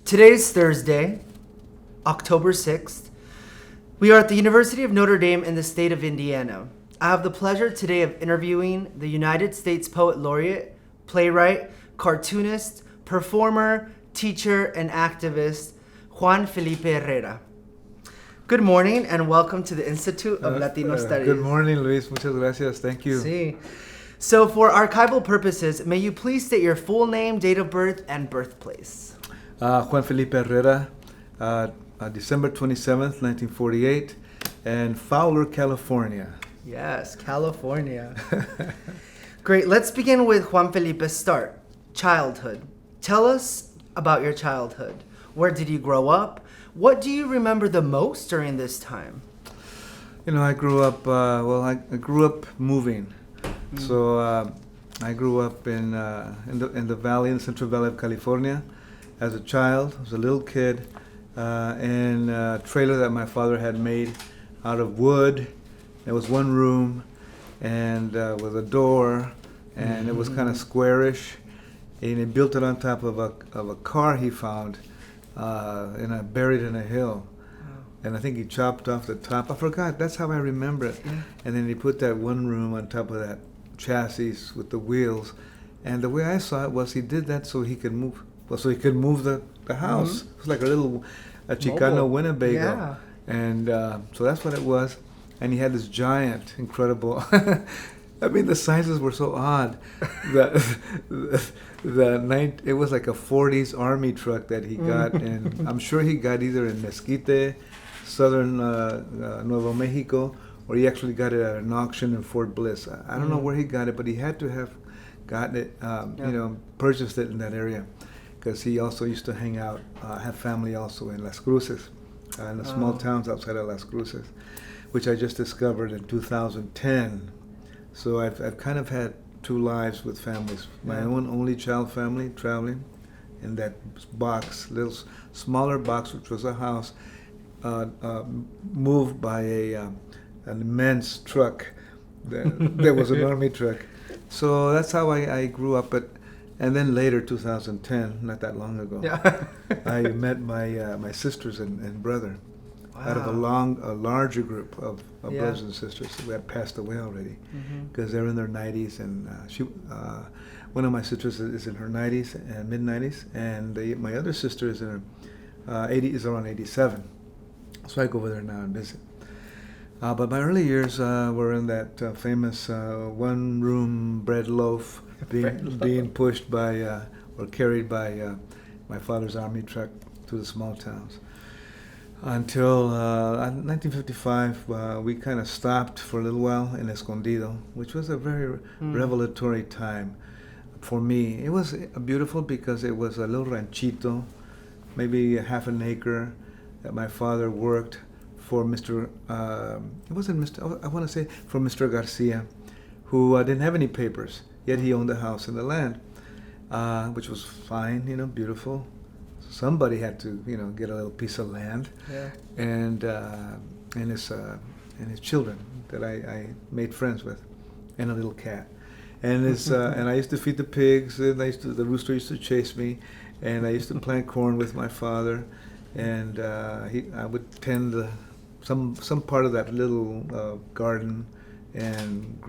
Today's Thursday, October 6th. We are at the University of Notre Dame in the state of Indiana. I have the pleasure today of interviewing the United States Poet Laureate, playwright, cartoonist, performer, teacher, and activist, Juan Felipe Herrera. Good morning and welcome to the Institute of Latino Studies. Good morning, Luis. Muchas gracias. Thank you. Sí. So for archival purposes, may you please state your full name, date of birth, and birthplace? Juan Felipe Herrera, December 27th, 1948, in Fowler, California. Yes, California. Great. Let's begin with Juan Felipe's start. Childhood. Tell us about your childhood. Where did you grow up? What do you remember the most during this time? You know, I grew up, I grew up moving. Mm. So I grew up in the valley, in the Central Valley of California. As a child, I was a little kid, in a trailer that my father had made out of wood. There was one room, and with a door, and it was kind of squarish. And he built it on top of a car he found, buried in a hill. And I think he chopped off the top. I forgot. That's how I remember it. Yeah. And then he put that one room on top of that chassis with the wheels. And the way I saw it was he did that so he could move. So he could move the house. Mm-hmm. It was like a Chicano Mobile. Winnebago. Yeah. And so that's what it was. And he had this giant, incredible. I mean, the sizes were so odd. It was like a 40s Army truck that he got, and I'm sure he got either in Mesquite, southern Nuevo Mexico, or he actually got it at an auction in Fort Bliss. I don't know where he got it, but he had to have gotten it, purchased it in that area, because he also used to hang out, have family also in Las Cruces, in the small towns outside of Las Cruces, which I just discovered in 2010. So I've kind of had two lives with families. My own only child family traveling in that box, little smaller box, which was a house, moved by an immense truck. There was an army truck. So that's how I grew up. And then later, 2010, not that long ago, I met my sisters and brother. Wow. Out of a larger group of brothers and sisters who had passed away already, because they're in their 90s, and one of my sisters is in her 90s and mid 90s, and my other sister is in her is around 87. So I go over there now and visit. But my early years were in that famous one-room bread loaf being pushed by or carried by my father's army truck to the small towns. Until 1955, we kind of stopped for a little while in Escondido, which was a very revelatory time for me. It was beautiful because it was a little ranchito, maybe a half an acre, that my father worked for Mr. It wasn't Mr. I want to say for Mr. Garcia, who didn't have any papers, yet he owned the house and the land, which was fine, beautiful. Somebody had to, get a little piece of land, and his children that I made friends with, and a little cat, and and I used to feed the pigs, and the rooster used to chase me, and I used to plant corn with my father, and I would tend some part of that little garden, and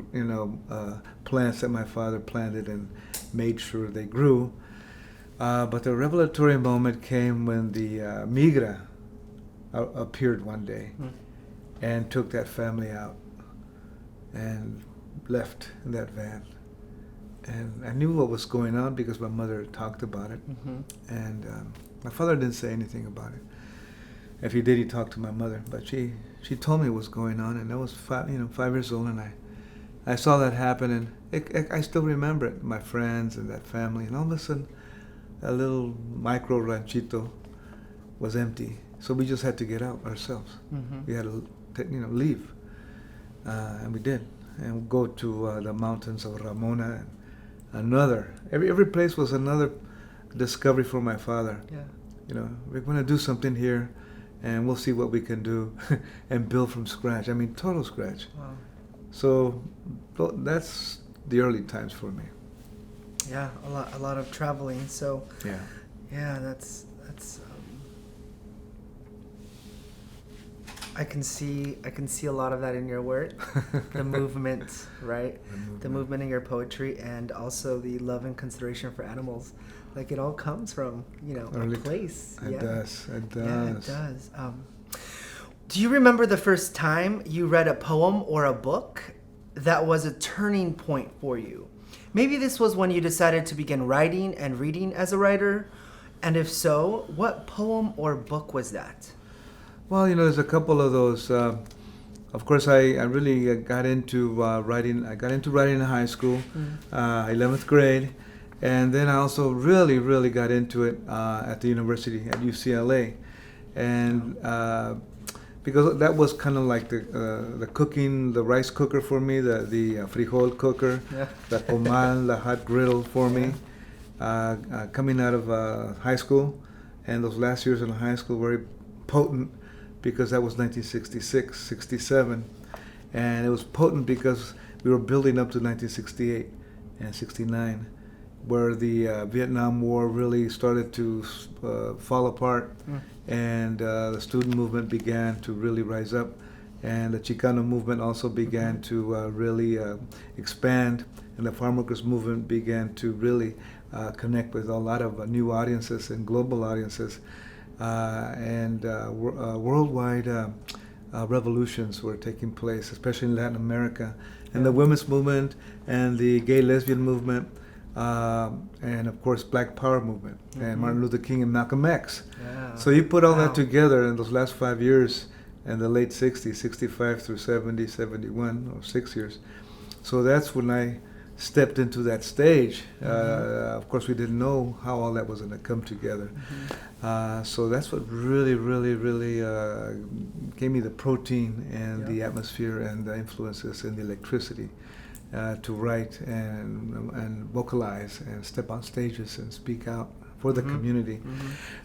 plants that my father planted and made sure they grew. But the revelatory moment came when the migra appeared one day and took that family out and left in that van. And I knew what was going on because my mother talked about it. And my father didn't say anything about it. If he did, he talked to my mother. But she told me what was going on, and I was 5 years old, and I saw that happen, and I still remember it, my friends and that family, and all of a sudden, a little micro ranchito was empty, so we just had to get out ourselves. We had to, leave, and we did, and go to the mountains of Ramona. And every place was another discovery for my father. We're going to do something here, and we'll see what we can do, and build from scratch. I mean, total scratch. Wow. So that's the early times for me. Yeah, a lot of traveling. So yeah, that's It's I can see a lot of that in your work. The movement, right? The movement in your poetry, and also the love and consideration for animals. Like, it all comes from, a place. It does. Yeah, it does. Do you remember the first time you read a poem or a book that was a turning point for you? Maybe this was when you decided to begin writing and reading as a writer. And if so, what poem or book was that? Well, there's a couple of those. Of course, I really got into writing. I got into writing in high school, 11th grade. And then I also really, really got into it at the university, at UCLA. And because that was kind of like the cooking, the rice cooker for me, the frijol cooker, the comal, the hot griddle for me. Coming out of high school, and those last years in high school were very potent, because that was 1966, 67. And it was potent because we were building up to 1968 and 69, where the Vietnam War really started to fall apart, and the student movement began to really rise up, and the Chicano movement also began to really expand, and the farm workers movement began to really connect with a lot of new audiences and global audiences, and worldwide revolutions were taking place, especially in Latin America, and the women's movement and the gay lesbian movement, and of course Black Power movement, and Martin Luther King and Malcolm X. So you put all that together in those last 5 years, in the late 60s, 65 through 70, 71, or 6 years. So that's when I stepped into that stage. Of course, we didn't know how all that was going to come together. So that's what really, really, really gave me the protein and the atmosphere and the influences and the electricity to write and vocalize and step on stages and speak out for the community.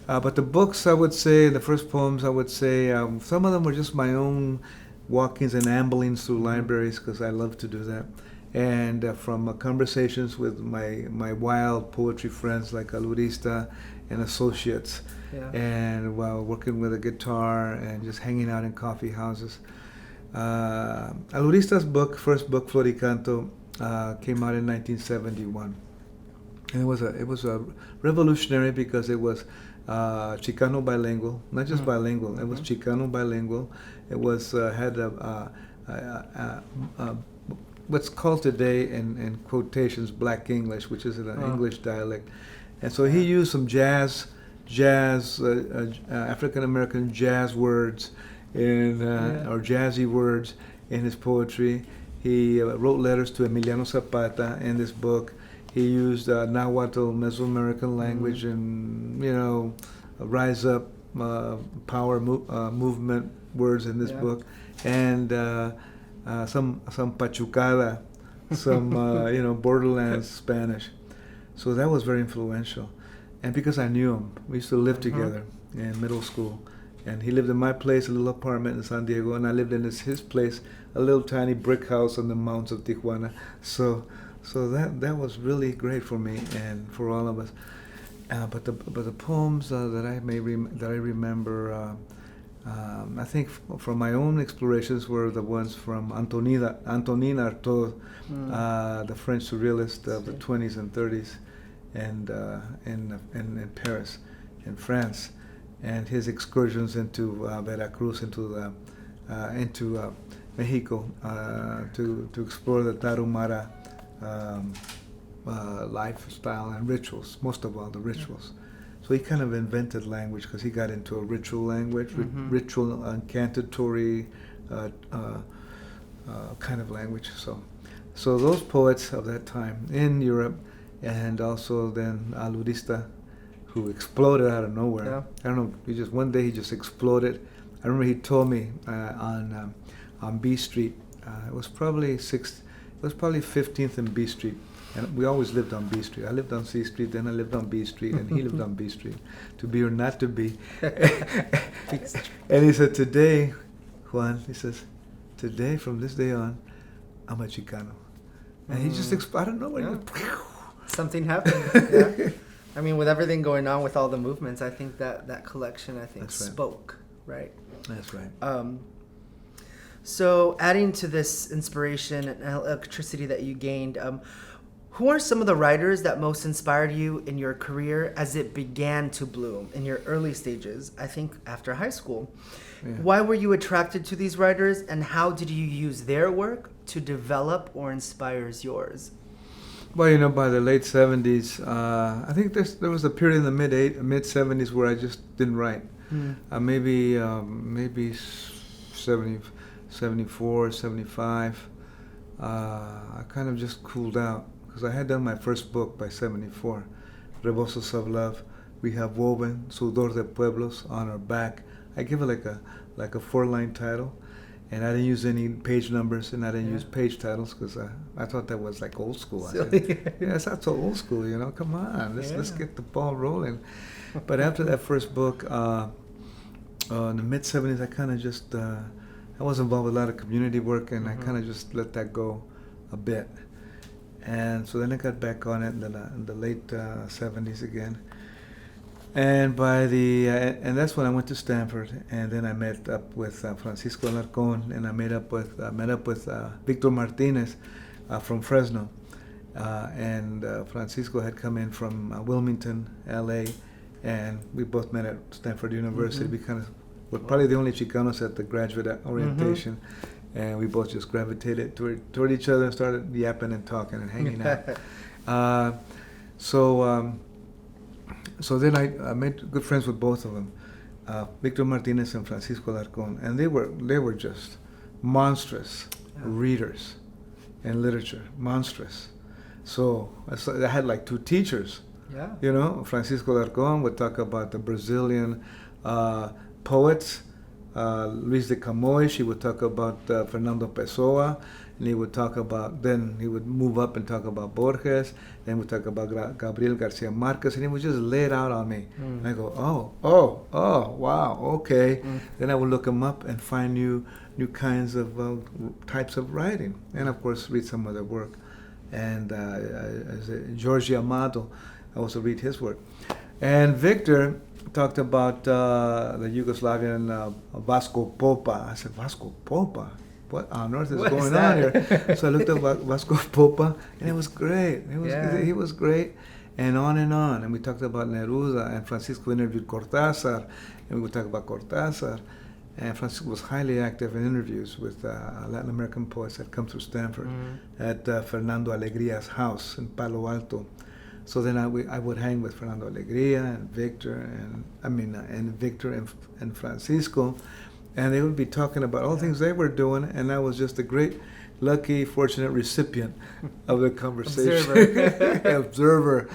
But the books, I would say, the first poems, I would say, some of them were just my own walkings and amblings through libraries, because I love to do that. And from conversations with my wild poetry friends like Alurista and associates, and while working with a guitar and just hanging out in coffee houses. Alurista's first book, Floricanto, came out in 1971. And it was a revolutionary, because it was Chicano bilingual, not just bilingual. It was Chicano bilingual. It was had what's called today in quotations Black English, which is an English dialect. And so he used some jazz, African American jazz words or jazzy words in his poetry. He wrote letters to Emiliano Zapata in this book. He used Nahuatl, Mesoamerican language, and rise up, power movement words in this book, and some pachucada, some borderlands Spanish. So that was very influential. And because I knew him, we used to live together in middle school. And he lived in my place, a little apartment in San Diego, and I lived in his place, a little tiny brick house on the mountains of Tijuana. So that was really great for me and for all of us. But the poems that I remember, I think from my own explorations, were the ones from Antonin Artaud, the French surrealist of the 20s and 30s, and in Paris, in France, and his excursions into Veracruz, into Mexico, to explore the Tarahumara lifestyle and rituals, most of all the rituals. So he kind of invented language, because he got into a ritual language, ritual incantatory kind of language. So those poets of that time in Europe, and also then Alurista, who exploded out of nowhere. I don't know. One day he just exploded. I remember he told me on B Street. It was probably 15th and B Street. And we always lived on B Street. I lived on C Street, then I lived on B Street, and he lived on B Street. To be or not to be. And he said, today, Juan, he says, today, from this day on, I'm a Chicano. And he just, I don't know. Something happened. I mean, with everything going on with all the movements, I think that collection, I think, That's right. spoke, right? That's right. So adding to this inspiration and electricity that you gained, who are some of the writers that most inspired you in your career as it began to bloom in your early stages, I think after high school? Yeah. Why were you attracted to these writers, and how did you use their work to develop or inspire yours? Well, by the late 70s, I think there was a period in the mid 70s where I just didn't write. Maybe 70, 74, 75. I kind of just cooled out because I had done my first book by 74, Rebosos of Love. We have woven Sudor de Pueblos on our back. I give it like a 4-line title, and I didn't use any page numbers, and I didn't use page titles because I thought that was like old school. I said, yes, that's so old school, Come on, let's get the ball rolling. But after that first book, in the mid 70s, I kind of just I was involved with a lot of community work, and I kind of just let that go a bit. And so then I got back on it in the late 70s again. And and that's when I went to Stanford, and then I met up with Francisco Alarcón, and I met up with Victor Martinez from Fresno, and Francisco had come in from Wilmington, LA, and we both met at Stanford University. We kind of were probably the only Chicanos at the graduate orientation, and we both just gravitated toward each other and started yapping and talking and hanging out. So then I made good friends with both of them, Victor Martinez and Francisco Alarcón, and they were just monstrous readers in literature, monstrous. So I had like 2 teachers. Yeah. Francisco Alarcón would talk about the Brazilian poets, Luis de Camões. He would talk about Fernando Pessoa, and he would move up and talk about Borges, then we'd talk about Gabriel Garcia Marquez, and he would just lay it out on me. And I go, oh, wow, okay. Then I would look him up and find new kinds of types of writing, and of course read some of their work. And Jorge Amado, I also read his work. And Victor talked about the Yugoslavian Vasco Popa. I said, Vasco Popa? What on earth is going on here? So I looked up Vasco Popa, and it was great. He was great, and on. And we talked about Neruda, and Francisco interviewed Cortázar, and we would talk about Cortázar. And Francisco was highly active in interviews with Latin American poets that come through Stanford at Fernando Alegria's house in Palo Alto. So then I would hang with Fernando Alegria and Victor and Francisco, and they would be talking about all things they were doing, and I was just a great, lucky, fortunate recipient of the conversation. Observer.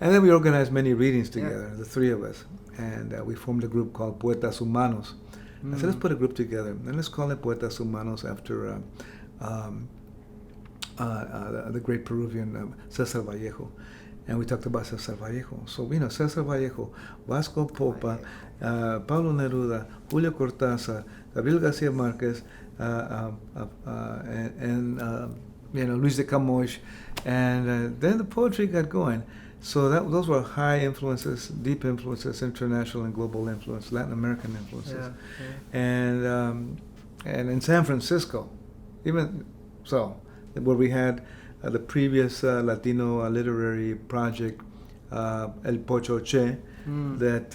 And then we organized many readings together, the 3 of us, and we formed a group called Poetas Humanos. I said, let's put a group together, and let's call it Poetas Humanos after the great Peruvian Cesar Vallejo. And we talked about Cesar Vallejo. So, Cesar Vallejo, Vasco Popa, Pablo Neruda, Julio Cortázar, Gabriel Garcia Marquez, and Luis de Camões. And then the poetry got going. So those were high influences, deep influences, international and global influence, Latin American influences. And in San Francisco, even so, where we had the previous Latino literary project, El Pocho Che, that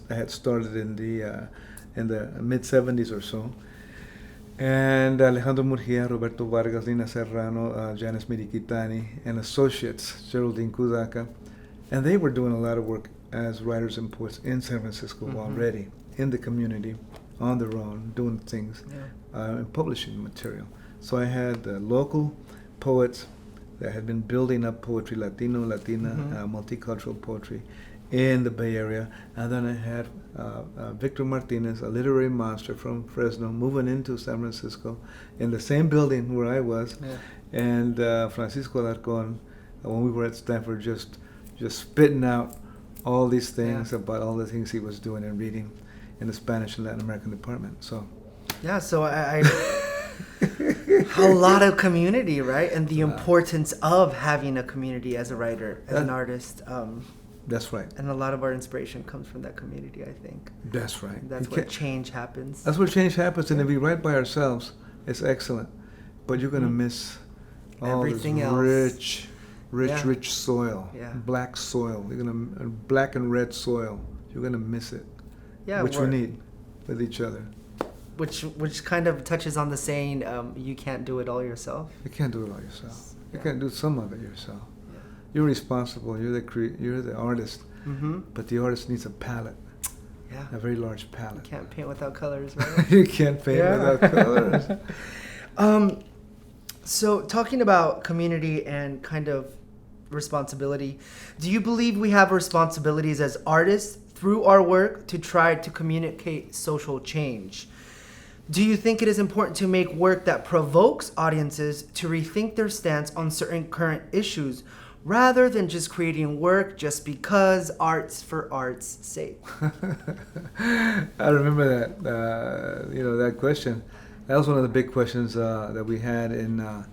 had started in the mid 70s or so, and Alejandro Murgia, Roberto Vargas, Lina Serrano, Janice Miriquitani, and associates, Geraldine Kudaka, and they were doing a lot of work as writers and poets in San Francisco already, in the community, on their own, doing things, and publishing material. So I had local poets that had been building up poetry, Latino, Latina, multicultural poetry in the Bay Area. And then I had Victor Martinez, a literary monster from Fresno, moving into San Francisco in the same building where I was. And Francisco Alarcón, when we were at Stanford, just spitting out all these things about all the things he was doing and reading in the Spanish and Latin American department. So I a lot of community, right? And the importance of having a community as a writer, as an artist. That's right. And a lot of our inspiration comes from that community, I think. That's right. That's where change happens. That's where change happens. And if we write by ourselves, it's excellent. But you're going to miss all everything this else. rich soil. Yeah. Black soil. You're going to black and red soil. You're going to miss it. Yeah, which we need with each other. Which kind of touches on the saying, you can't do it all yourself. You can't do it all yourself. You Yeah. can't do some of it yourself. Yeah. You're responsible. You're the artist. Mm-hmm. But the artist needs a palette. Yeah. A very large You palette. can't paint without colors, right? You can't paint without colors. So talking about community and kind of responsibility, do you believe we have responsibilities as artists through our work to try to communicate social change? Do you think it is important to make work that provokes audiences to rethink their stance on certain current issues rather than just creating work just because art's for art's sake? I remember that, that question. That was one of the big questions that we had in the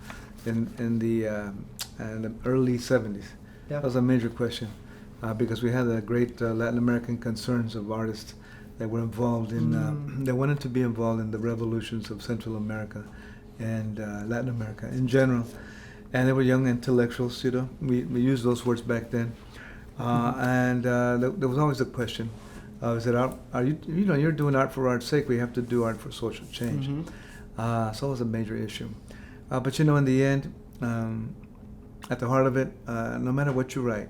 early 70s. Yeah. That was a major question because we had the great Latin American concerns of artists that were involved in, that wanted to be involved in the revolutions of Central America and Latin America in general. And they were young intellectuals, We used those words back then. And there was always a question. Is it art? Are you? You're doing art for art's sake. We have to do art for social change. So it was a major issue. But in the end, at the heart of it, no matter what you write,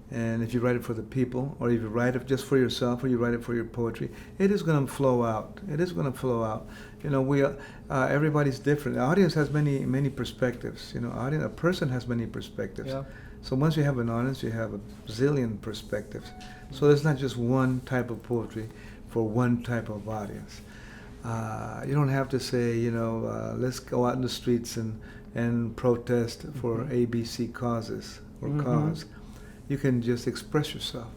and if you write it for the people, or if you write it just for yourself, or you write it for your poetry, it is going to flow out. It is going to flow out. Everybody's different. The audience has many perspectives. A person has many perspectives. Yeah. So once you have an audience, you have a zillion perspectives. So there's not just one type of poetry for one type of audience. You don't have to say, let's go out in the streets and protest for ABC causes or cause. You can just express yourself.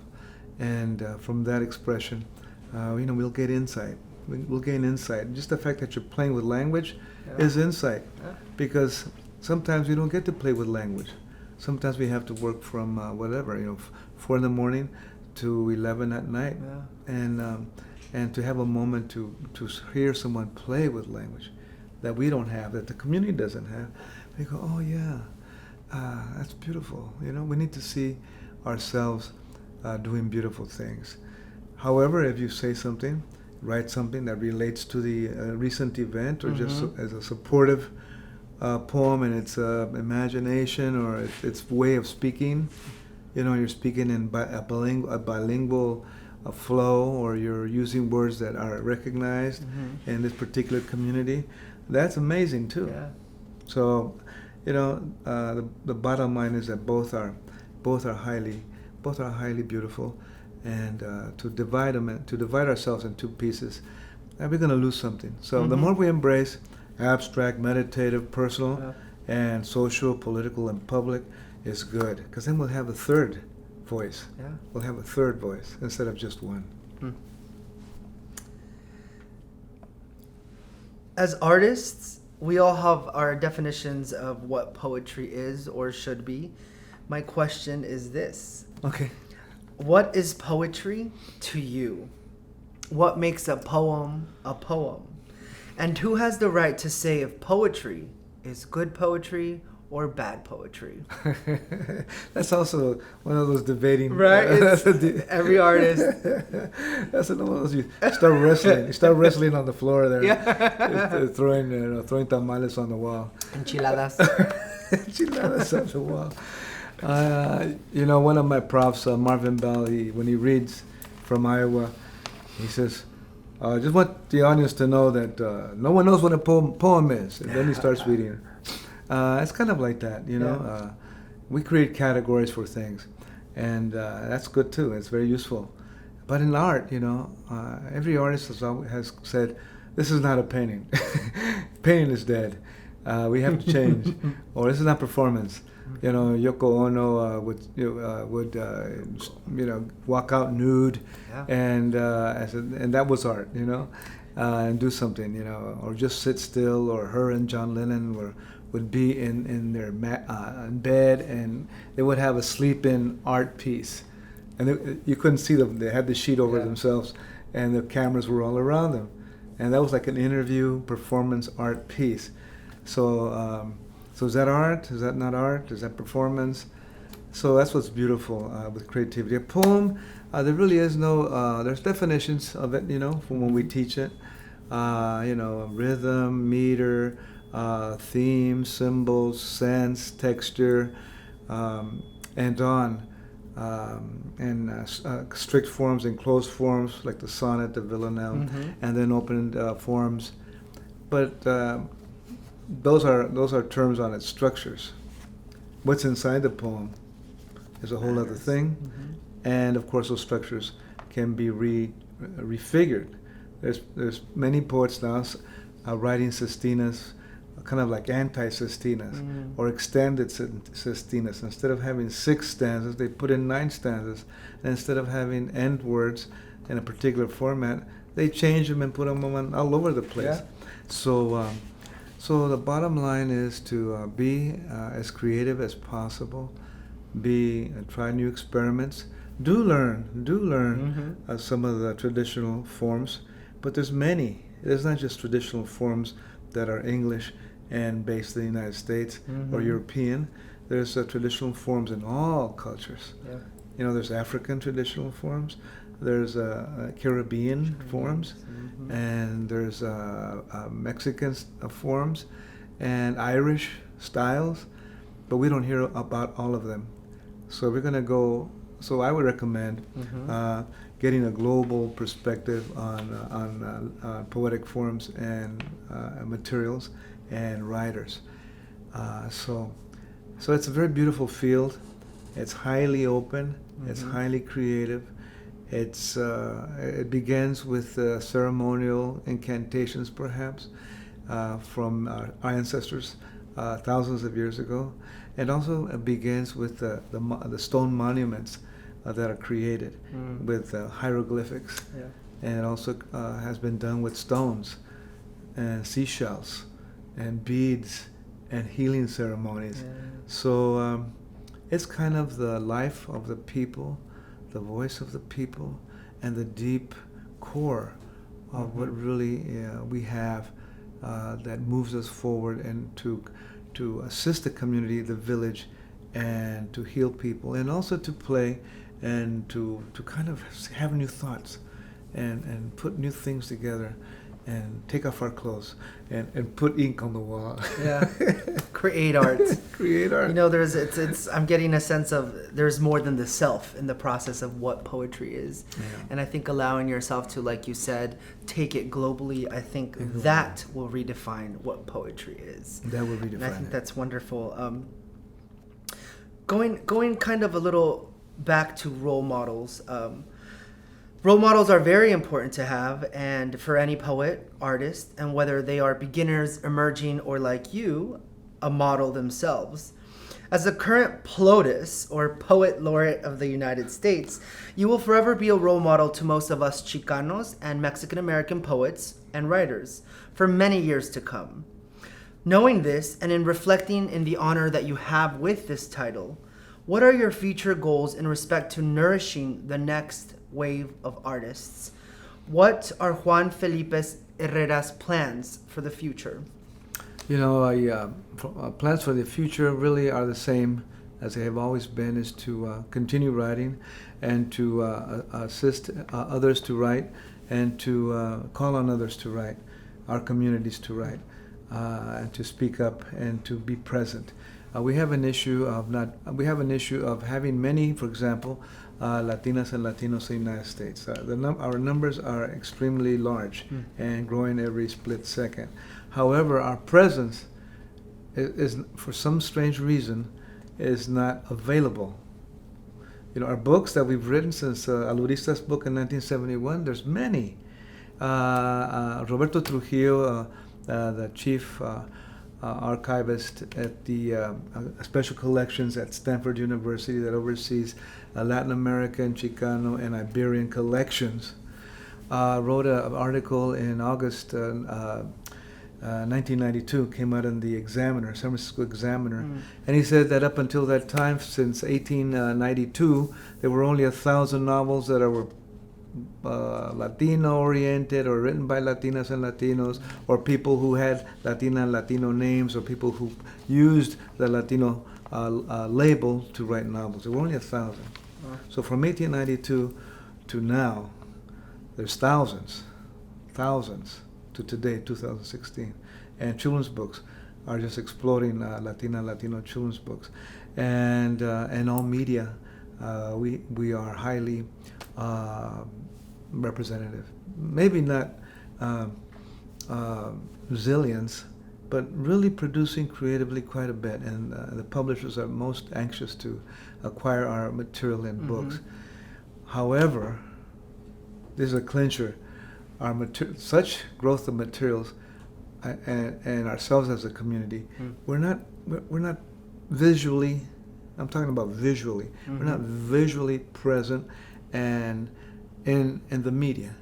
And from that expression, we'll get insight. We'll gain insight. Just the fact that you're playing with language is insight. Yeah. Because sometimes we don't get to play with language. Sometimes we have to work from 4 in the morning to 11 at night, and to have a moment to hear someone play with language that we don't have, that the community doesn't have. We go, oh yeah, that's beautiful. We need to see ourselves doing beautiful things. However, if you say something, write something that relates to the recent event, or just as a supportive poem and its imagination or its way of speaking, you're speaking in a bilingual flow, or you're using words that are recognized in this particular community, that's amazing too. Yeah. So, the bottom line is that both are highly beautiful, and to divide ourselves in two pieces, we're going to lose something. So the more we embrace abstract, meditative, personal, and social, political, and public, is good, because then we'll have a third voice. Yeah. We'll have a third voice instead of just one. As artists, we all have our definitions of what poetry is or should be. My question is this. Okay. What is poetry to you? What makes a poem a poem? And who has the right to say if poetry is good poetry or bad poetry? That's also one of those debating. Right? Every artist. That's one of those, you start wrestling. You start wrestling on the floor there. Yeah. Throwing tamales on the wall. Enchiladas. Enchiladas on the wall. One of my profs, Marvin Bell, when he reads from Iowa, he says, just want the audience to know that no one knows what a poem is. And then he starts reading. It's kind of like that, we create categories for things, and that's good too. It's very useful. But in art, every artist has said, this is not a painting. Painting is dead. We have to change. Or this is not performance. Yoko Ono would walk out nude, and that was art, and do something, or just sit still. Or her and John Lennon would be in their in bed, and they would have a sleep-in art piece, and you couldn't see them. They had the sheet over Yeah. themselves, and the cameras were all around them, and that was like an interview performance art piece. So, so is that art? Is that not art? Is that performance? So that's what's beautiful with creativity. A poem, there really is no. There's definitions of it, from when we teach it. Rhythm, meter, theme, symbols, sense, texture, and on. Strict forms and closed forms like the sonnet, the villanelle, and then open forms. But those are terms on its structures. What's inside the poem is a whole other thing, and of course those structures can be refigured. There's many poets now writing sestinas, kind of like anti-sestinas or extended sestinas. Instead of having 6 stanzas, they put in 9 stanzas. And instead of having end words in a particular format, they change them and put them all over the place. Yeah. So the bottom line is to be as creative as possible. Try new experiments. Do learn some of the traditional forms, but there's many. There's not just traditional forms that are English and based in the United States or European. There's traditional forms in all cultures. Yeah. There's African traditional forms, there's Caribbean forms, and there's Mexican forms, and Irish styles, but we don't hear about all of them. So we're going to go. So I would recommend getting a global perspective on poetic forms and materials and writers. So it's a very beautiful field. It's highly open. It's highly creative. It begins with ceremonial incantations, perhaps, from our ancestors thousands of years ago, and also begins with the stone monuments that are created with hieroglyphics, and it also has been done with stones and seashells and beads and healing ceremonies. So it's kind of the life of the people, the voice of the people, and the deep core of what really we have that moves us forward and to assist the community, the village, and to heal people, and also to play and to kind of have new thoughts and put new things together and take off our clothes and put ink on the wall. Yeah. Create art. Create art. I'm getting a sense of there's more than the self in the process of what poetry is. Yeah. And I think allowing yourself to, like you said, take it globally, I think that will redefine what poetry is. That will redefine And I think it. that's wonderful. Going kind of a little back to role models. Role models are very important to have, and for any poet, artist, and whether they are beginners, emerging, or like you, a model themselves. As the current PLOTUS, or Poet Laureate of the United States, you will forever be a role model to most of us Chicanos and Mexican-American poets and writers for many years to come. Knowing this, and in reflecting in the honor that you have with this title, what are your future goals in respect to nourishing the next wave of artists? What are Juan Felipe Herrera's plans for the future? Plans for the future really are the same as they have always been, is to continue writing and to assist others to write and to call on others to write, our communities to write, and to speak up and to be present. We have an issue of having many, for example, Latinas and Latinos in the United States. Our numbers are extremely large and growing every split second. However, our presence is for some strange reason, is not available. Our books that we've written since Alurista's book in 1971, there's many. Roberto Trujillo, the chief archivist at the special collections at Stanford University that oversees Latin American, Chicano, and Iberian collections, wrote an article in August 1992, came out in the Examiner, San Francisco Examiner, and he said that up until that time, since 1892, there were only 1,000 novels that were Latino-oriented or written by Latinas and Latinos, or people who had Latina and Latino names, or people who used the Latino label to write novels. There were only 1,000. So from 1892 to now, there's thousands to today, 2016. And children's books are just exploding, Latina and Latino children's books. And all media, we are highly representative. Maybe not zillions, but really producing creatively quite a bit. And the publishers are most anxious to acquire our material in books. However, this is a clincher. Such growth of materials, and ourselves as a community, we're not visually. I'm talking about visually. We're not visually present, and in the media,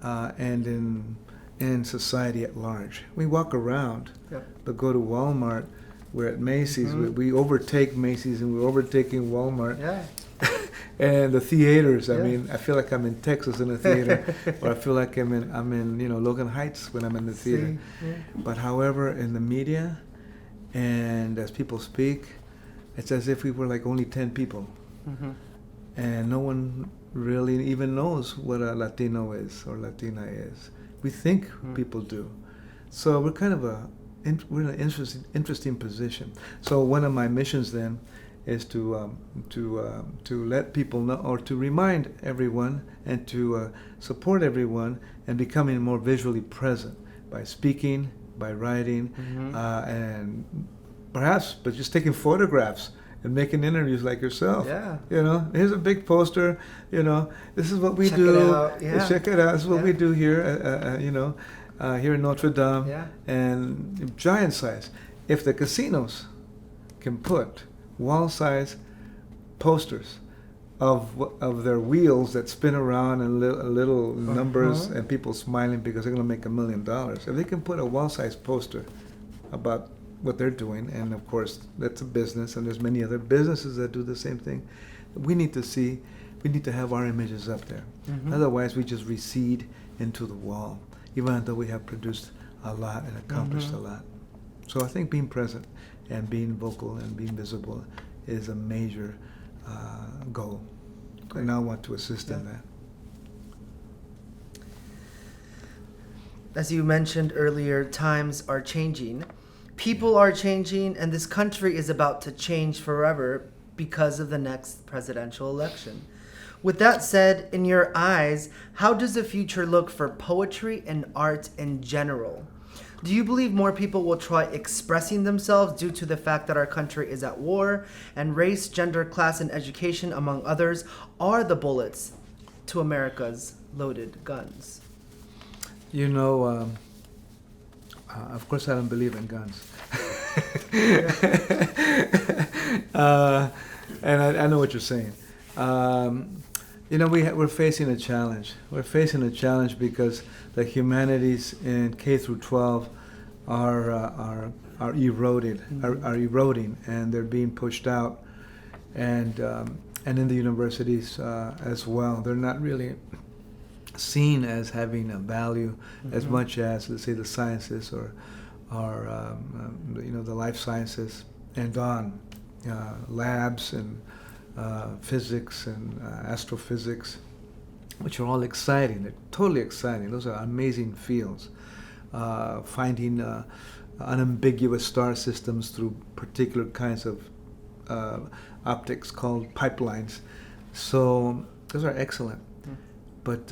and in society at large. We walk around, but go to Walmart. We're at Macy's. We overtake Macy's, and we're overtaking Walmart. Yeah. And the theaters. I mean, I feel like I'm in Texas in a theater, or I feel like I'm in Logan Heights when I'm in the theater. But however, in the media, and as people speak, it's as if we were like only 10 people, and no one really even knows what a Latino is or Latina is. We think people do, so we're kind of we're in an interesting position. So one of my missions then is to let people know, or to remind everyone, and to support everyone in becoming more visually present by speaking, by writing, and perhaps, but just taking photographs and making interviews like yourself. Yeah. Here's a big poster. This is what we Check do. it out. Yeah. Check it out. This is what we do here. Here in Notre Dame. Yeah. And giant size. If the casinos can put wall-size posters of their wheels that spin around and little numbers and people smiling because they're going to make $1 million. If they can put a wall-size poster about what they're doing, and of course that's a business, and there's many other businesses that do the same thing, we need to have our images up there. Otherwise we just recede into the wall, even though we have produced a lot and accomplished a lot. So I think being present and being vocal and being visible is a major goal. Great. And I want to assist in that. As you mentioned earlier, times are changing. People are changing, and this country is about to change forever because of the next presidential election. With that said, in your eyes, how does the future look for poetry and art in general? Do you believe more people will try expressing themselves due to the fact that our country is at war, and race, gender, class, and education, among others, are the bullets to America's loaded guns? Of course I don't believe in guns. And I know what you're saying. We're facing a challenge. We're facing a challenge because the humanities in K through 12 are eroding, and they're being pushed out, and in the universities as well. They're not really seen as having a value as much as, let's say, the sciences or the life sciences, and on labs and physics and astrophysics, which are all exciting. They're totally exciting. Those are amazing fields. Finding unambiguous star systems through particular kinds of optics called pipelines. So those are excellent. But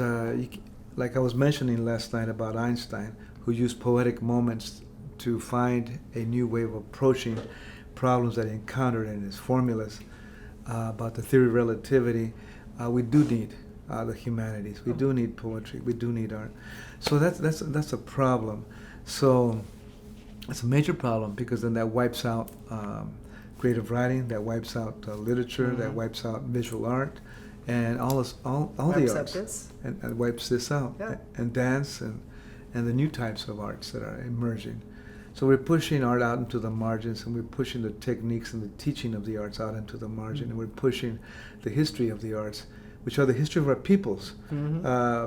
like I was mentioning last night about Einstein, who used poetic moments to find a new way of approaching problems that he encountered in his formulas about the theory of relativity, we do need the humanities. We do need poetry. We do need art. So that's a problem. So it's a major problem, because then that wipes out creative writing, that wipes out literature, that wipes out visual art, and all the arts, and wipes this out, and dance and the new types of arts that are emerging. So we're pushing art out into the margins, and we're pushing the techniques and the teaching of the arts out into the margin, and we're pushing the history of the arts, which are the history of our peoples.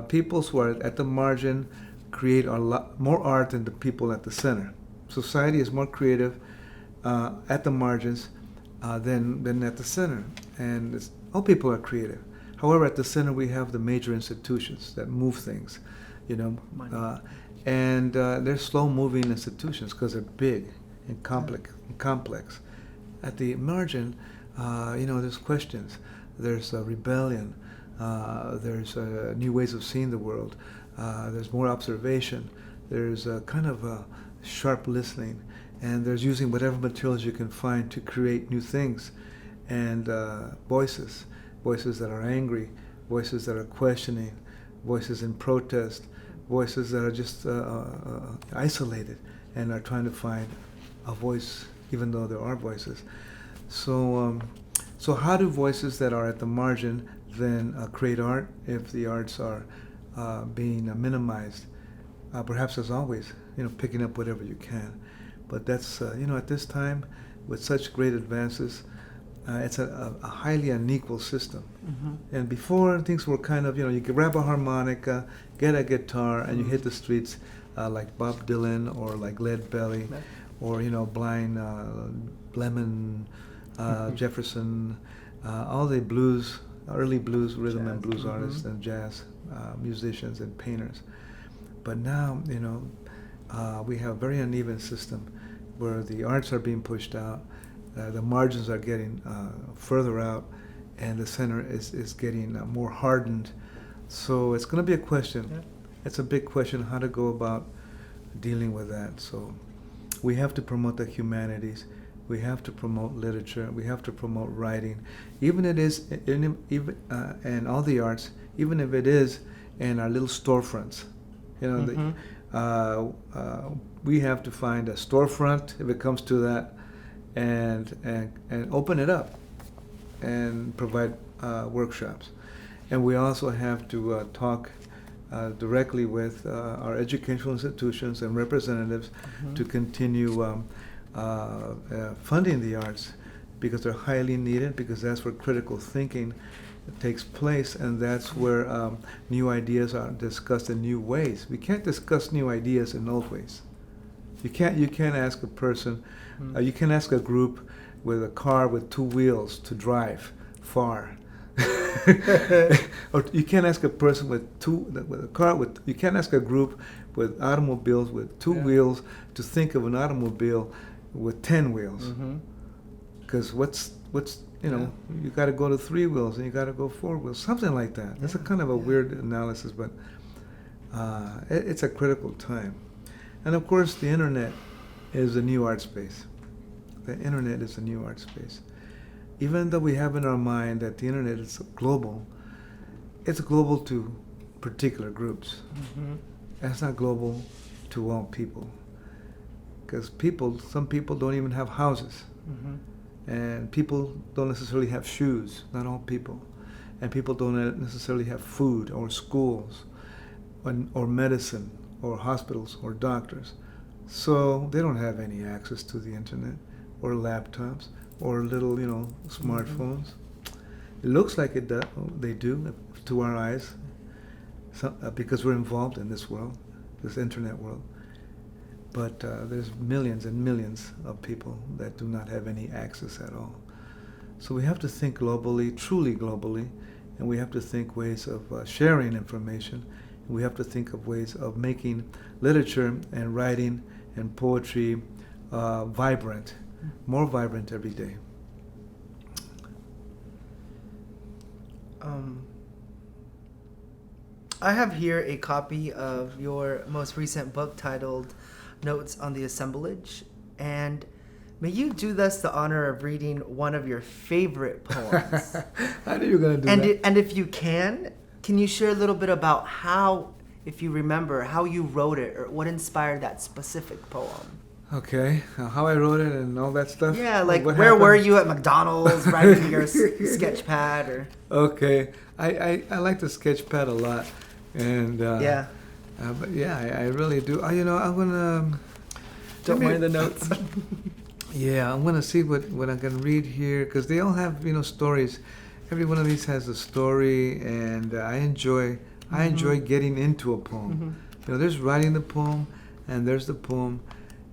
Peoples who are at the margin create a lot more art than the people at the center. Society is more creative at the margins than at the center, and all people are creative. However, at the center we have the major institutions that move things, and they're slow-moving institutions because they're big and complex. At the margin, there's questions, there's rebellion, there's new ways of seeing the world, there's more observation, there's kind of sharp listening, and there's using whatever materials you can find to create new things, and voices that are angry, voices that are questioning, voices in protest, voices that are just isolated and are trying to find a voice, even though there are voices. So how do voices that are at the margin then create art if the arts are being minimized? Perhaps as always, picking up whatever you can. But that's, at this time, with such great advances, it's a highly unequal system. And before, things were kind of, you could grab a harmonica, get a guitar, and you hit the streets like Bob Dylan or like Lead Belly or, Blind Lemon, Jefferson, all the blues, early blues, rhythm and blues artists and jazz musicians and painters. But now, we have a very uneven system where the arts are being pushed out, the margins are getting further out, and the center is getting more hardened. So it's going to be a question. Yeah. It's a big question how to go about dealing with that. So we have to promote the humanities. We have to promote literature. We have to promote writing, even it is and all the arts, even if it is in our little storefronts. We have to find a storefront, if it comes to that, and open it up and provide workshops. And we also have to talk directly with our educational institutions and representatives to continue funding the arts, because they're highly needed, because that's where critical thinking takes place, and that's where new ideas are discussed in new ways. We can't discuss new ideas in old ways. You can't ask a person, you can't ask a group with a car with two wheels to drive far. Or you can't ask a person you can't ask a group with automobiles with two wheels to think of an automobile with 10 wheels. Because you got to go to 3 wheels and you got to go 4 wheels, something like that. That's a kind of a weird analysis, but it's a critical time. And of course, the internet is a new art space. The internet is a new art space. Even though we have in our mind that the internet is global, it's global to particular groups. It's not global to all people. Because some people don't even have houses. And people don't necessarily have shoes, not all people. And people don't necessarily have food or schools or medicine or hospitals or doctors. So they don't have any access to the internet or laptops or little, smartphones. It looks like they do to our eyes, because we're involved in this world, this internet world. But there's millions and millions of people that do not have any access at all. So we have to think globally, truly globally, and we have to think ways of sharing information. And we have to think of ways of making literature and writing and poetry vibrant, more vibrant every day. I have here a copy of your most recent book titled Notes on the Assemblage, and may you do us the honor of reading one of your favorite poems. I knew you were going to do that. And if you can you share a little bit about how, if you remember, how you wrote it or what inspired that specific poem? Okay, how I wrote it and all that stuff? Yeah, like where were you at McDonald's writing your sketch pad? Or Okay, I like the sketch pad a lot, and But yeah, I really do. I'm gonna. Don't mind the notes. Yeah, I'm gonna see what I can read here because they all have stories. Every one of these has a story, and I enjoy getting into a poem. There's writing the poem, and there's the poem,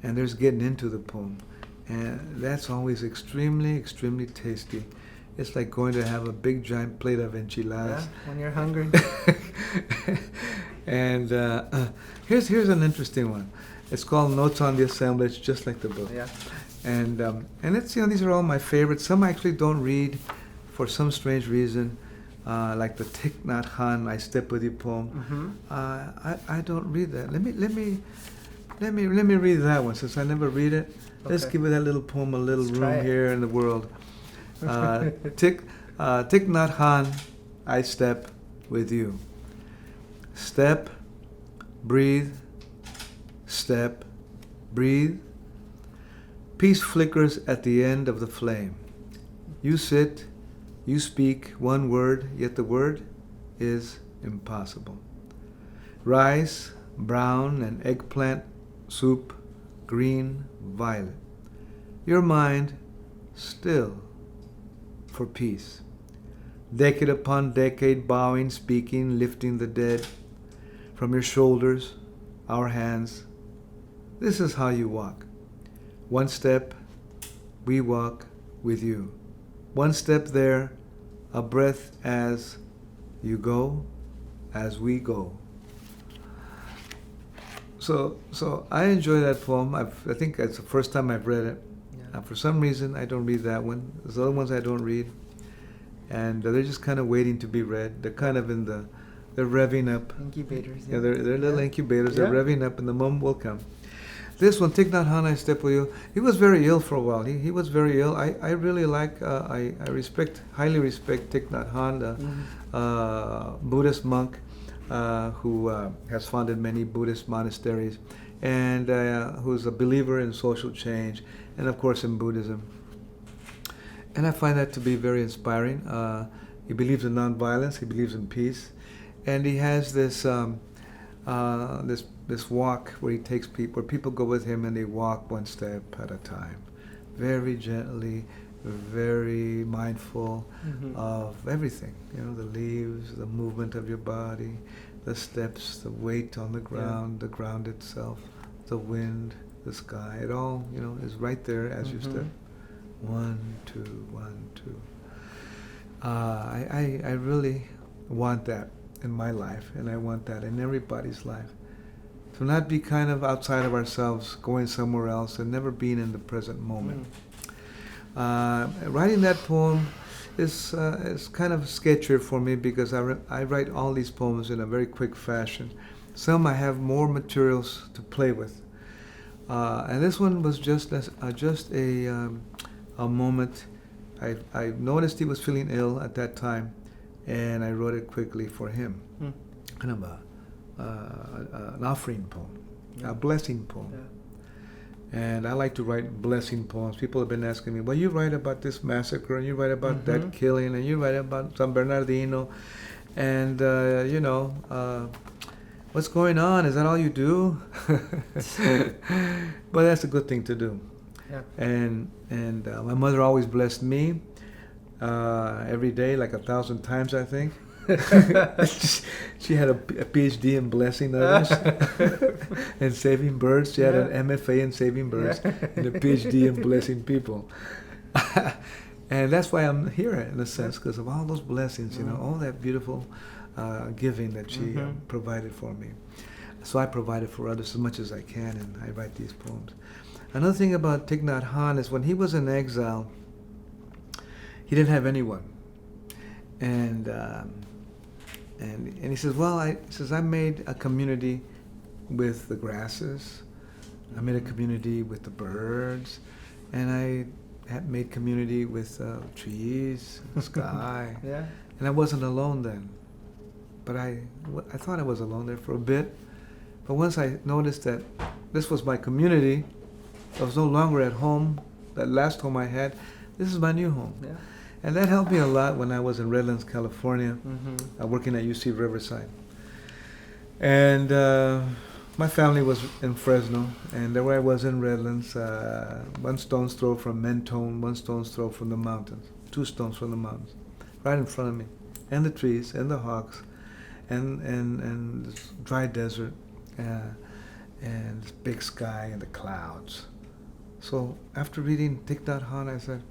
and there's getting into the poem, and that's always extremely, extremely tasty. It's like going to have a big giant plate of enchiladas. Yeah, when you're hungry. And here's an interesting one. It's called Notes on the Assemblage, just like the book. Yeah. And it's these are all my favorites. Some I actually don't read for some strange reason, like the Thich Nhat Hanh I Step With You poem. I don't read that. Let me read that one since I never read it. Okay. Let's give that little poem a little Let's try room it. here in the world. Thich Nhat Hanh, I Step With You. Step, breathe, step, breathe. Peace flickers at the end of the flame. You sit, you speak one word, yet the word is impossible. Rice, brown, and eggplant soup, green, violet. Your mind, still, for peace. Decade upon decade, bowing, speaking, lifting the dead. From your shoulders, our hands. This is how you walk. One step, we walk with you. One step there, a breath as you go, as we go. So I enjoy that poem. I think it's the first time I've read it. Yeah. For some reason, I don't read that one. There's other ones I don't read. And they're just kind of waiting to be read. They're kind of they're revving up. Incubators. Yeah, they're little incubators. Yeah. They're revving up, and the moment will come. This one, Thich Nhat Hanh, I Step With You. He was very ill for a while. He was very ill. I really like, I highly respect Thich Nhat Hanh, the Buddhist monk who has founded many Buddhist monasteries and who's a believer in social change and, of course, in Buddhism. And I find that to be very inspiring. He believes in nonviolence. He believes in peace. And he has this this walk where he takes people, where people go with him and they walk one step at a time, very gently, very mindful of everything. The leaves, the movement of your body, the steps, the weight on the ground, the ground itself, the wind, the sky. It all, is right there as you step. 1, 2, 1, 2. I really want that in my life, and I want that in everybody's life. To not be kind of outside of ourselves, going somewhere else, and never being in the present moment. Writing that poem is kind of sketchier for me because I write all these poems in a very quick fashion. Some I have more materials to play with, and this one was just a moment. I noticed he was feeling ill at that time, and I wrote it quickly for him. Kind of an offering poem, a blessing poem. And I like to write blessing poems. People have been asking me, well, you write about this massacre, and you write about that killing, and you write about San Bernardino, and what's going on? Is that all you do? But that's a good thing to do. Yeah. And my mother always blessed me every day, like 1,000 times, I think. She had a PhD in blessing others and saving birds. She had an MFA in saving birds and a PhD in blessing people. And that's why I'm here, in a sense, because of all those blessings, all that beautiful giving that she provided for me. So I provided for others as much as I can, and I write these poems. Another thing about Thich Nhat Hanh is when he was in exile, he didn't have anyone. And he says, I made a community with the grasses. I made a community with the birds. And I had made community with trees, the sky. And I wasn't alone then. But I thought I was alone there for a bit. But once I noticed that this was my community, I was no longer at home, that last home I had, this is my new home. And that helped me a lot when I was in Redlands, California, working at UC Riverside. And my family was in Fresno, and there I was in Redlands, one stone's throw from Mentone, one stone's throw from the mountains, 2 stones from the mountains, right in front of me, and the trees, and the hawks, and this dry desert, and this big sky, and the clouds. So after reading Thich Nhat Hanh, I said,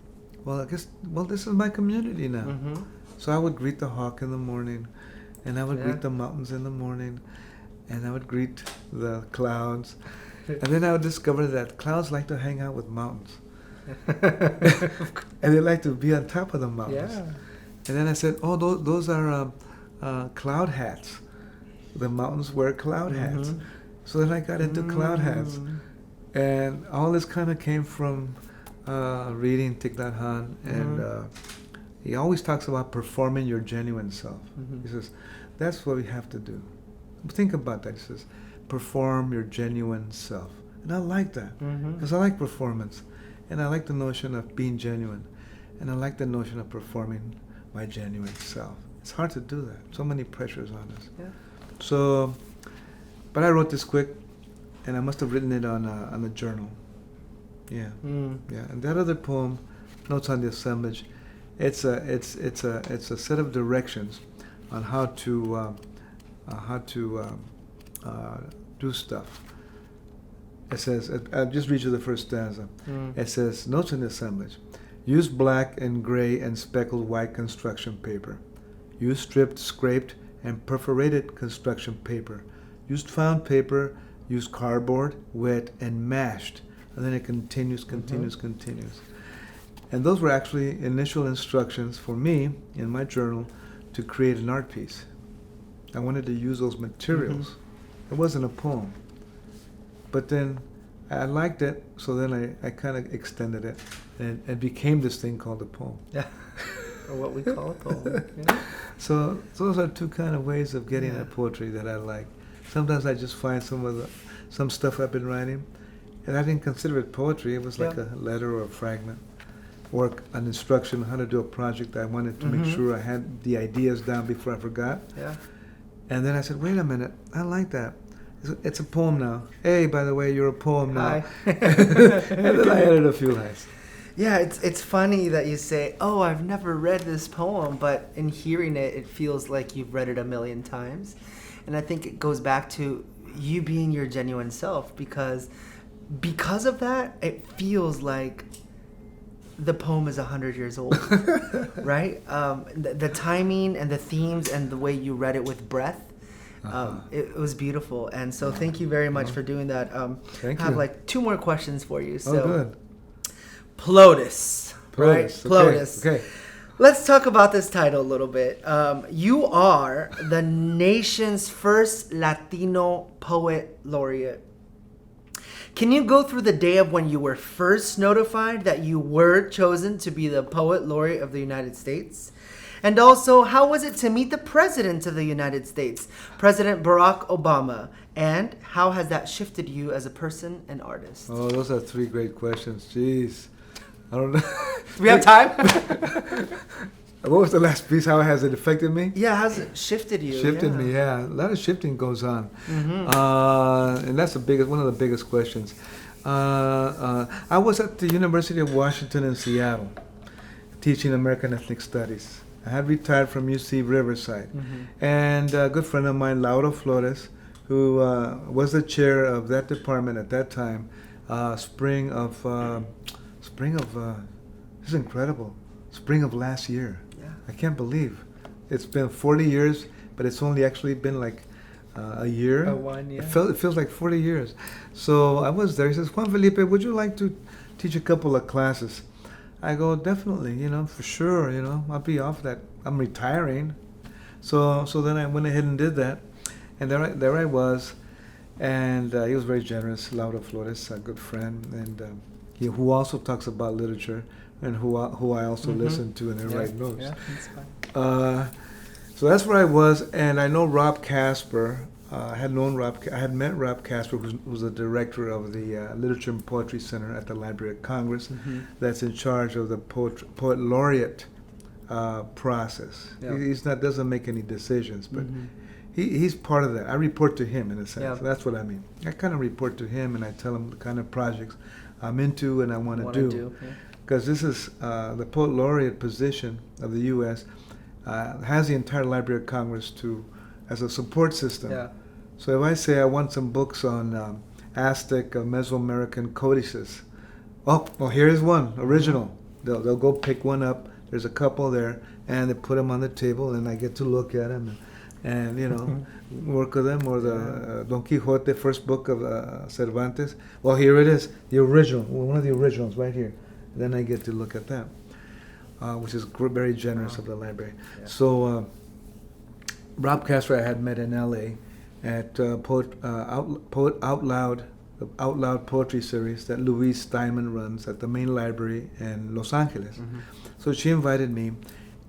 well, this is my community now. Mm-hmm. So I would greet the hawk in the morning, and I would Yeah. greet the mountains in the morning, and I would greet the clouds. And then I would discover that clouds like to hang out with mountains. And they like to be on top of the mountains. Yeah. And then I said, oh, those are cloud hats. The mountains wear cloud hats. Mhm. So then I got into cloud hats. Mm. And all this kind of came from reading Thich Nhat Hanh. And he always talks about performing your genuine self. Mhm. He says, that's what we have to do. Think about that. He says, perform your genuine self. And I like that. Mhm. Because I like performance. And I like the notion of being genuine. And I like the notion of performing my genuine self. It's hard to do that. So many pressures on us. Yeah. So, but I wrote this quick, and I must have written it on a journal. Yeah, Mm. yeah. And that other poem, Notes on the Assemblage, it's a set of directions on how to do stuff. It says, I'll just read you the first stanza. Mm. It says, Notes on the Assemblage. Use black and gray and speckled white construction paper. Use stripped, scraped, and perforated construction paper. Use found paper. Use cardboard, wet, and mashed. And then it continues. And those were actually initial instructions for me in my journal to create an art piece. I wanted to use those materials. It wasn't a poem. But then I liked it, so then I kind of extended it, and it became this thing called a poem. Yeah. Or what we call a poem. Yeah. So those are 2 kind of ways of getting Yeah. at poetry that I like. Sometimes I just find some stuff I've been writing, and I didn't consider it poetry. It was like Yeah. a letter or a fragment, or an instruction on how to do a project. I wanted to make Mhm. sure I had the ideas down before I forgot. Yeah. And then I said, wait a minute, I like that. It's a poem now. Hey, by the way, you're a poem now. Hi. And then I added a few lines. Yeah, it's funny that you say, "Oh, I've never read this poem," but in hearing it, it feels like you've read it a million times. And I think it goes back to you being your genuine self, because of that, it feels like the poem is 100 years old, right? The timing and the themes and the way you read it with breath, it was beautiful. And so thank you very much for doing that. Thank I have you. like 2 more questions for you. So, Oh, good. Plotus, right? Okay, Plotus. okay. Let's talk about this title a little bit. You are the nation's first Latino poet laureate. Can you go through the day of when you were first notified that you were chosen to be the poet laureate of the United States? And also, how was it to meet the President of the United States, President Barack Obama? And how has that shifted you as a person and artist? Oh, those are 3 great questions. Jeez. I don't know. Do we have time? What was the last piece? How has it affected me? Yeah, how's it shifted you? Shifted me, yeah. A lot of shifting goes on. Mm-hmm. And that's one of the biggest questions. I was at the University of Washington in Seattle teaching American Ethnic Studies. I had retired from UC Riverside. Mm-hmm. And a good friend of mine, Laura Flores, who was the chair of that department at that time, this is incredible, spring of last year. Yeah. I can't believe it's been 40 years, but it's only actually been like a year. Oh, 1 year. It feels like 40 years. So I was there. He says, Juan Felipe, would you like to teach a couple of classes? I go, definitely, for sure, I'll be off that. I'm retiring. So then I went ahead and did that. And there I was. And he was very generous, Laura Flores, a good friend, and who also talks about literature, and who I also listen to and write notes. Yeah, that's fine. So that's where I was, and I know Rob Casper. I had met Rob Casper, who was the director of the Literature and Poetry Center at the Library of Congress, that's in charge of the poet laureate process. Yeah. Doesn't make any decisions, but he's part of that. I report to him in a sense. Yeah. That's what I mean. I kind of report to him, and I tell him the kind of projects I'm into and I want to do. Because this is the Poet Laureate position of the U.S. Has the entire Library of Congress as a support system. Yeah. So if I say I want some books on Aztec or Mesoamerican codices, well, here's one, original. They'll go pick one up. There's a couple there, and they put them on the table, and I get to look at them and work with them. Or the Don Quixote, first book of Cervantes. Well, here it is, the original, one of the originals right here. Then I get to look at that, which is very generous of the library. Yeah. So Rob Casper I had met in L.A. at Poet Out Loud, the Out Loud poetry series that Louise Steinman runs at the main library in Los Angeles. Mm-hmm. So she invited me,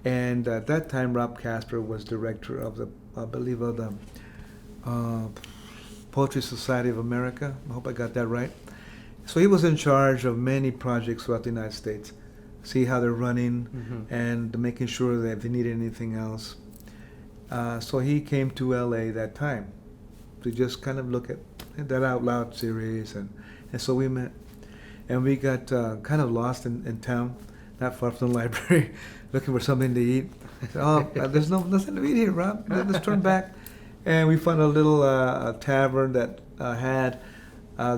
and at that time Rob Casper was director of the, I believe, of the Poetry Society of America. I hope I got that right. So he was in charge of many projects throughout the United States, see how they're running, and making sure that if they needed anything else. So he came to LA that time to just kind of look at that Out Loud series, and so we met. And we got kind of lost in town, not far from the library, looking for something to eat. I said, there's nothing to eat here, Rob. Let's turn back. And we found a little tavern that had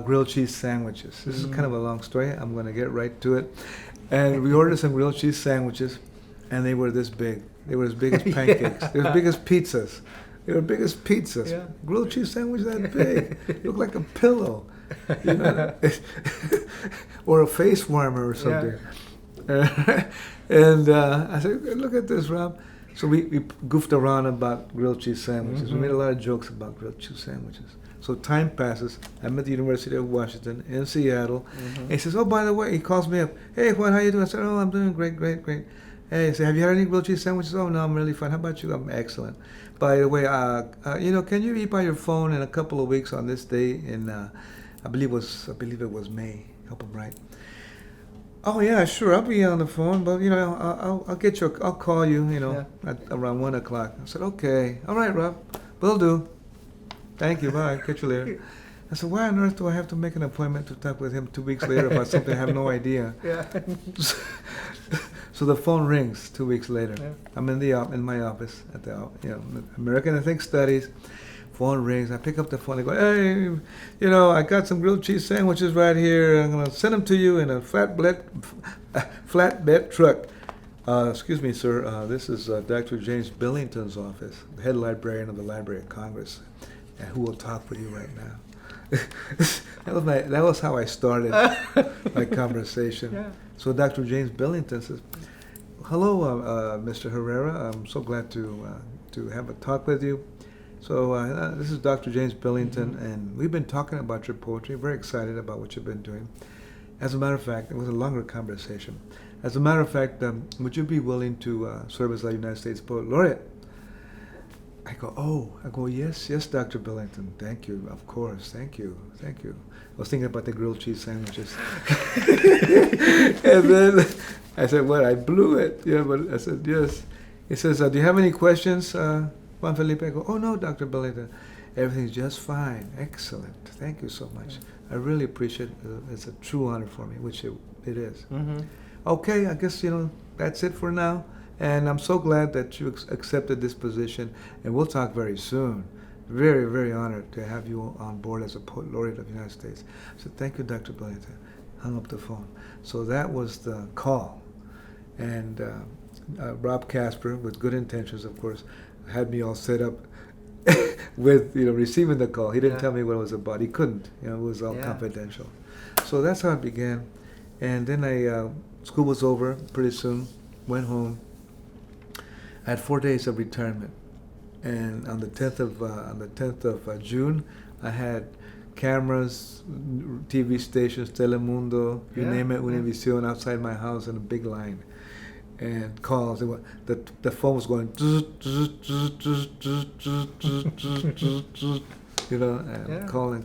grilled cheese sandwiches. This is kind of a long story. I'm going to get right to it. And we ordered some grilled cheese sandwiches, and they were this big. They were as big as pancakes. They were as big as pizzas. They were big as pizzas. Yeah. Grilled cheese sandwich that big. Looked like a pillow, or a face warmer or something. Yeah. And I said, look at this, Rob. So we goofed around about grilled cheese sandwiches. Mm-hmm. We made a lot of jokes about grilled cheese sandwiches. So time passes. I'm at the University of Washington in Seattle. Mm-hmm. And he says, oh, by the way, he calls me up. Hey, Juan, how you doing? I said, oh, I'm doing great. Hey, he said, have you had any grilled cheese sandwiches? Oh, no, I'm really fine. How about you? I'm excellent. By the way, can you eat by your phone in a couple of weeks on this day in, I believe it was May. Help him right. Oh yeah, sure. I'll be on the phone, but I'll call you. At around 1 o'clock. I said, okay, all right, Rob, will do. Thank you. Bye. Catch you later. I said, why on earth do I have to make an appointment to talk with him 2 weeks later about something I have no idea? Yeah. So the phone rings 2 weeks later. Yeah. I'm in my office at the American Ethnic Studies. Phone rings. I pick up the phone. I go, hey, I got some grilled cheese sandwiches right here. I'm gonna send them to you in a flatbed truck. Excuse me, sir. This is Dr. James Billington's office, the head librarian of the Library of Congress, who will talk with you right now. That was how I started my conversation. Yeah. So Dr. James Billington says, hello, Mr. Herrera. I'm so glad to have a talk with you. So this is Dr. James Billington, and we've been talking about your poetry. Very excited about what you've been doing. As a matter of fact, it was a longer conversation. As a matter of fact, would you be willing to serve as the United States Poet Laureate? I go, yes, Dr. Billington. Thank you, of course, thank you. I was thinking about the grilled cheese sandwiches. And then I said, what, I blew it. Yeah, but I said, yes. He says, do you have any questions, Juan Felipe? I go, oh no, Dr. Billington. Everything's just fine. Excellent. Thank you so much. I really appreciate it. It's a true honor for me, which it is. Mm-hmm. Okay, I guess, that's it for now. And I'm so glad that you accepted this position, and we'll talk very soon. Very, very honored to have you on board as a Poet Laureate of the United States. So thank you, Dr. Billington. Hung up the phone. So that was the call. And Rob Casper, with good intentions, of course, had me all set up with receiving the call. He didn't tell me what it was about. He couldn't. It was all confidential. So that's how it began. And then school was over pretty soon. Went home. I had 4 days of retirement, and on the 10th of June, I had cameras, TV stations, Telemundo, you name it, Univision, outside my house in a big line, and calls. The phone was going, calling.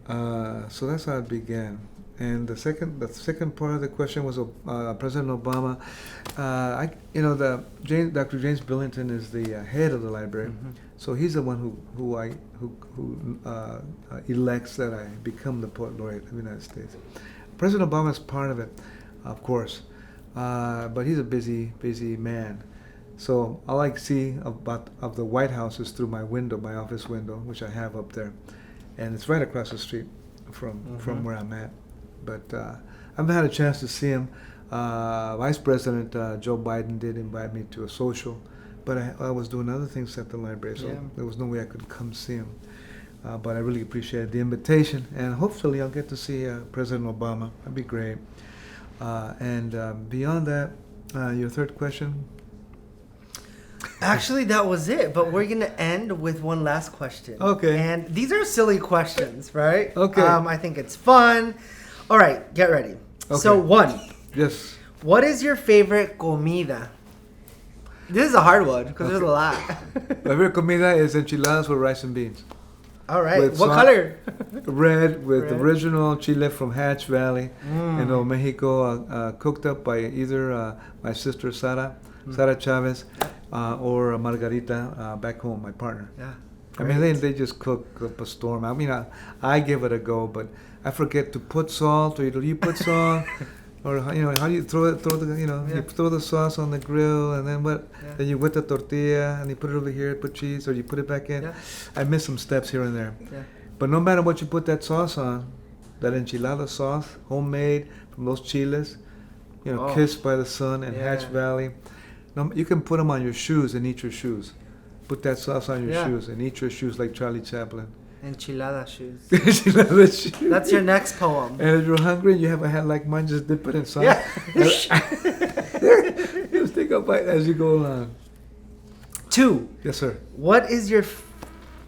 So that's how it began. And the second part of the question was President Obama. Dr. James Billington is the head of the library, so he's the one who elects that I become the poet laureate of the United States. President Obama is part of it, of course, but he's a busy man. So all I see of the White House is through my window, my office window, which I have up there, and it's right across the street from where I'm at. But I haven't had a chance to see him. Vice President Joe Biden did invite me to a social, but I was doing other things at the library, so there was no way I could come see him. But I really appreciated the invitation, and hopefully I'll get to see President Obama. That'd be great. And beyond that, your third question? Actually, that was it, but we're going to end with one last question. Okay. And these are silly questions, right? Okay. I think it's fun. All right, get ready. Okay. So, one. Yes. What is your favorite comida? This is a hard one because there's a lot. My favorite comida is enchiladas with rice and beans. All right. With What color? Red, with Red. original chile from Hatch Valley in Mexico, cooked up by either my sister Sara Chavez, or Margarita back home, my partner. Yeah. I mean, they just cook up a storm. I mean, I give it a go, but I forget to put salt, or do you put salt? Or how do you throw you throw the sauce on the grill, and then what? Yeah. Then you wet the tortilla, and you put it over here, put cheese, or you put it back in. Yeah. I miss some steps here and there. Yeah. But no matter what you put that sauce on, that enchilada sauce, homemade from those chiles, kissed by the sun in Hatch Valley. No, you can put them on your shoes and eat your shoes. Put that sauce on your shoes and eat your shoes like Charlie Chaplin. Enchilada shoes. Enchilada shoes. That's your next poem. And if you're hungry and you have a hat like mine, just dip it in sauce. Yeah. Just take a bite as you go along. 2. Yes, sir. What is your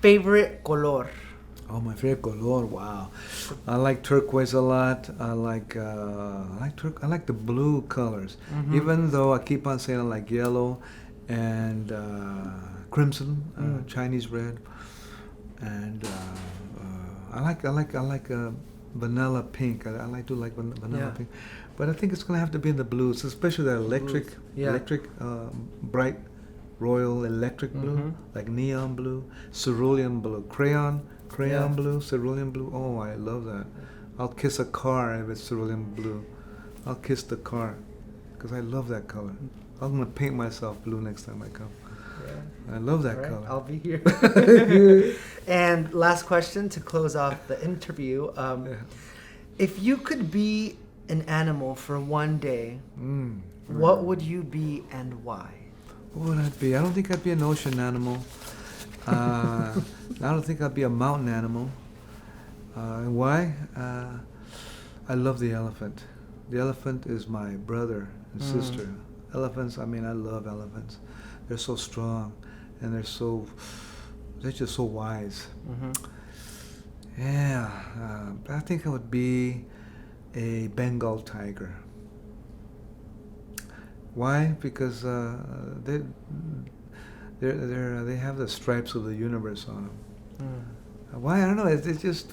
favorite color? Oh, my favorite color. Wow, I like turquoise a lot. I like the blue colors. Even though I keep on saying I like yellow and crimson, Chinese red, and I like vanilla pink. I do like vanilla pink, but I think it's gonna have to be in the blues, especially that electric, bright royal electric blue, like neon blue, cerulean blue, crayon blue, cerulean blue. Oh, I love that. I'll kiss a car if it's cerulean blue. I'll kiss the car because I love that color. I'm gonna paint myself blue next time I come. Yeah. I love that color. I'll be here. And last question to close off the interview. If you could be an animal for one day, what would you be and why? What would I be? I don't think I'd be an ocean animal. I don't think I'd be a mountain animal. And why? I love the elephant. The elephant is my brother and sister. Elephants, I love elephants. They're so strong, and they're just so wise. Yeah, I think I would be a Bengal tiger. Why? Because they have the stripes of the universe on them. Why? I don't know. It's just,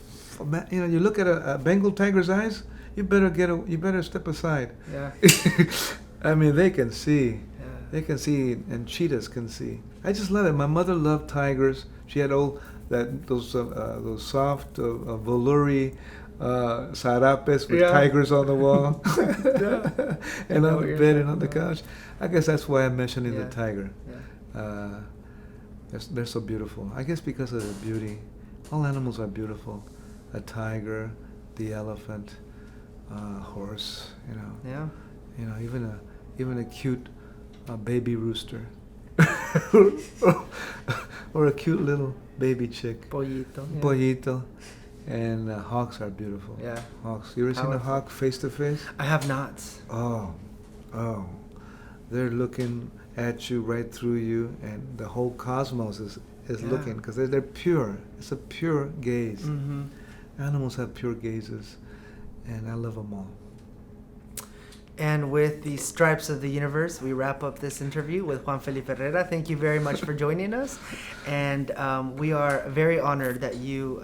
you look at a Bengal tiger's eyes, you better step aside. Yeah. They can see. Yeah. They can see, and cheetahs can see. I just love it. My mother loved tigers. She had those soft velour sarapes with tigers on the wall, and on the bed and on the couch. I guess that's why I'm mentioning the tiger. Yeah. They're so beautiful. I guess because of their beauty. All animals are beautiful. A tiger, the elephant, horse. Yeah. Even a cute baby rooster, or a cute little baby chick. Pollito. Yeah. Pollito. And hawks are beautiful. Yeah. Hawks. You ever seen a hawk face to face? I have not. Oh. They're looking at you, right through you, and the whole cosmos is looking, because they're pure. It's a pure gaze. Animals have pure gazes, and I love them all. And with the stripes of the universe, we wrap up this interview with Juan Felipe Herrera. Thank you very much for joining us. And we are very honored that you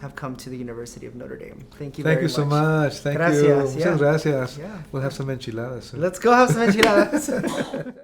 have come to the University of Notre Dame. Thank you Thank very you so much. Thank Gracias. you. Yeah. Muchas gracias. Yeah. We'll have some enchiladas soon. Let's go have some enchiladas.